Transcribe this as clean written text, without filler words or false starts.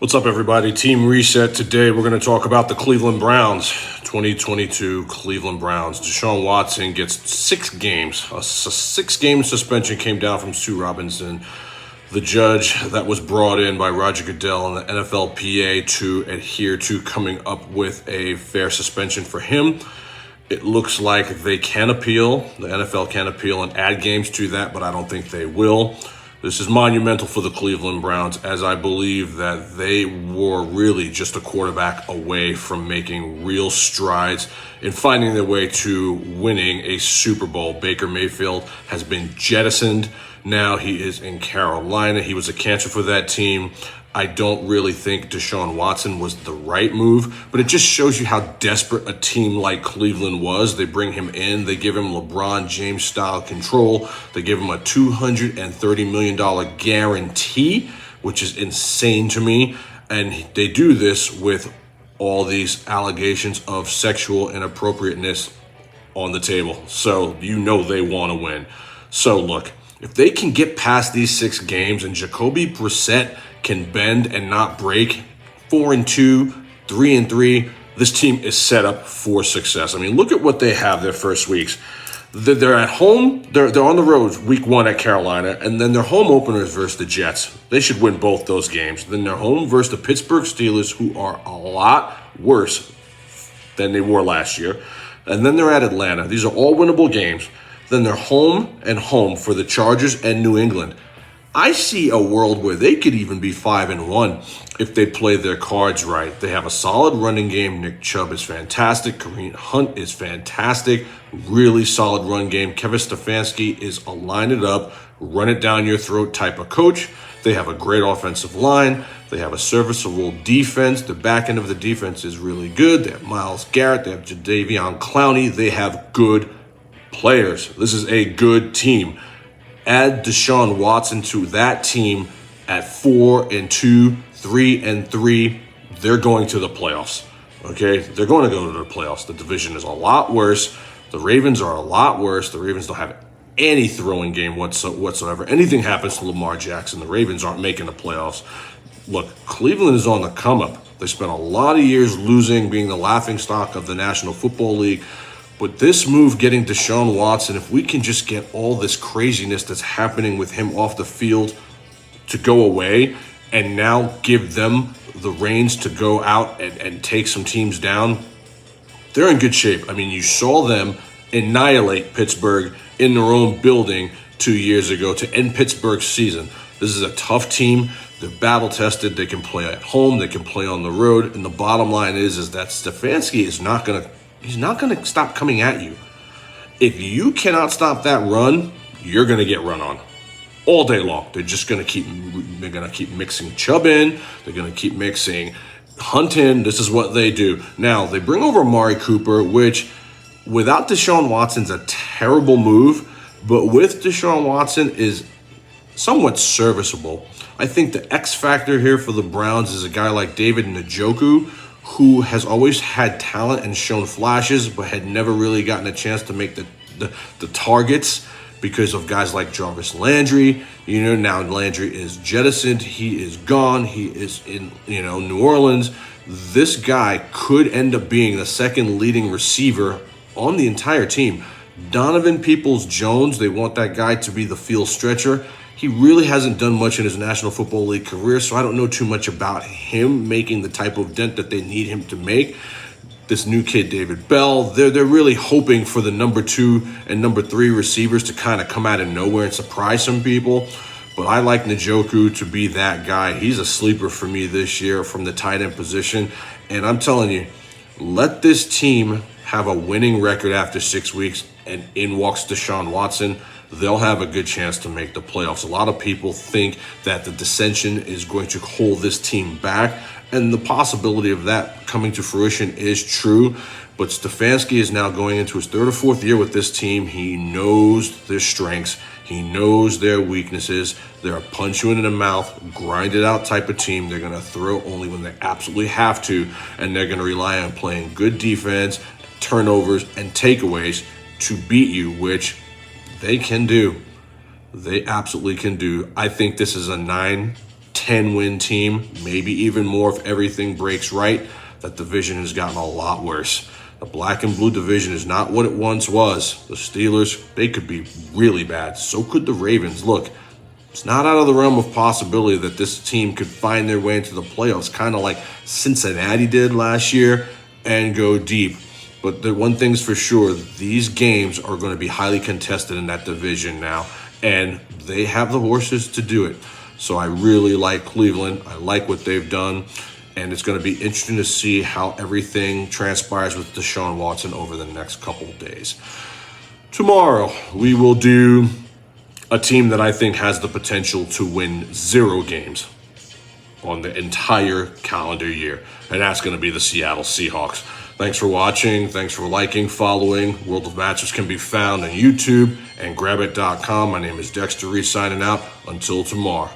What's up, everybody? Team Reset. Today, we're going to talk about the Cleveland Browns. 2022 Cleveland Browns. Deshaun Watson gets 6 games. A 6-game suspension came down from Sue Robinson, the judge that was brought in by Roger Goodell and the NFLPA to adhere to coming up with a fair suspension for him. It looks like they can appeal. The NFL can appeal and add games to that, but I don't think they will. This is monumental for the Cleveland Browns, as I believe that they were really just a quarterback away from making real strides in finding their way to winning a Super Bowl. Baker Mayfield has been jettisoned. Now he is in Carolina. He was a cancer for that team. I don't really think Deshaun Watson was the right move, but it just shows you how desperate a team like Cleveland was. They bring him in. They give him LeBron James style control. They give him a $230 million guarantee, which is insane to me. And they do this with all these allegations of sexual inappropriateness on the table. So you know they want to win. So look, if they can get past these 6 games and Jacoby Brissett can bend and not break, 4-2, 3-3, this team is set up for success. I mean, look at what they have their first weeks. They're at home, they're on the road week 1 at Carolina, and then their home openers versus the Jets. They should win both those games. Then they're home versus the Pittsburgh Steelers, who are a lot worse than they were last year. And then they're at Atlanta. These are all winnable games. Then they're home and home for the Chargers and New England. I see a world where they could even be 5-1 if they play their cards right. They have a solid running game. Nick Chubb is fantastic. Kareem Hunt is fantastic. Really solid run game. Kevin Stefanski is a line it up, run it down your throat type of coach. They have a great offensive line. They have a serviceable defense. The back end of the defense is really good. They have Myles Garrett. They have Jadeveon Clowney. They have good players. This is a good team. Add Deshaun Watson to that team at 4-2, 3-3. They're going to the playoffs. Okay, they're going to go to the playoffs. The division is a lot worse. The Ravens are a lot worse. The Ravens don't have any throwing game whatsoever. Anything happens to Lamar Jackson, the Ravens aren't making the playoffs. Look, Cleveland is on the come up. They spent a lot of years losing, being the laughingstock of the National Football League. But this move, getting Deshaun Watson, if we can just get all this craziness that's happening with him off the field to go away and now give them the reins to go out and take some teams down, they're in good shape. I mean, you saw them annihilate Pittsburgh in their own building 2 years ago to end Pittsburgh's season. This is a tough team. They're battle-tested. They can play at home. They can play on the road. And the bottom line is that Stefanski is not going to He's not going to stop coming at you. If you cannot stop that run, you're going to get run on all day long. They're going to keep mixing Chubb in. They're going to keep mixing Hunt in. This is what they do. Now, they bring over Amari Cooper, which without Deshaun Watson's a terrible move, but with Deshaun Watson is somewhat serviceable. I think the X factor here for the Browns is a guy like David Njoku, who has always had talent and shown flashes, but had never really gotten a chance to make the targets because of guys like Jarvis Landry. Now Landry is jettisoned. He is gone. He is in, New Orleans. This guy could end up being the second leading receiver on the entire team. Donovan Peoples-Jones, they want that guy to be the field stretcher. He really hasn't done much in his National Football League career, so I don't know too much about him making the type of dent that they need him to make. This new kid, David Bell, they're really hoping for the number 2 and number 3 receivers to kind of come out of nowhere and surprise some people. But I like Njoku to be that guy. He's a sleeper for me this year from the tight end position. And I'm telling you, let this team have a winning record after 6 weeks, and in walks Deshaun Watson. They'll have a good chance to make the playoffs. A lot of people think that the dissension is going to hold this team back, and the possibility of that coming to fruition is true. But Stefanski is now going into his 3rd or 4th year with this team. He knows their strengths. He knows their weaknesses. They're a punch you in the mouth, grind it out type of team. They're going to throw only when they absolutely have to, and they're going to rely on playing good defense, turnovers, and takeaways to beat you, which they can do. They absolutely can do. I think this is a 9 10-win team, maybe even more if everything breaks right. That division has gotten a lot worse. The black and blue division is not what it once was. The Steelers, they could be really bad. So could the Ravens. Look, it's not out of the realm of possibility that this team could find their way into the playoffs, kind of like Cincinnati did last year, and go deep. But the one thing's for sure, these games are going to be highly contested in that division now, and they have the horses to do it. So I really like Cleveland. I like what they've done. And it's going to be interesting to see how everything transpires with Deshaun Watson over the next couple of days. Tomorrow, we will do a team that I think has the potential to win 0 games on the entire calendar year. And that's going to be the Seattle Seahawks. Thanks for watching. Thanks for liking, following. World of Matches can be found on YouTube and grabit.com. My name is Dexter Reese signing out. Until tomorrow.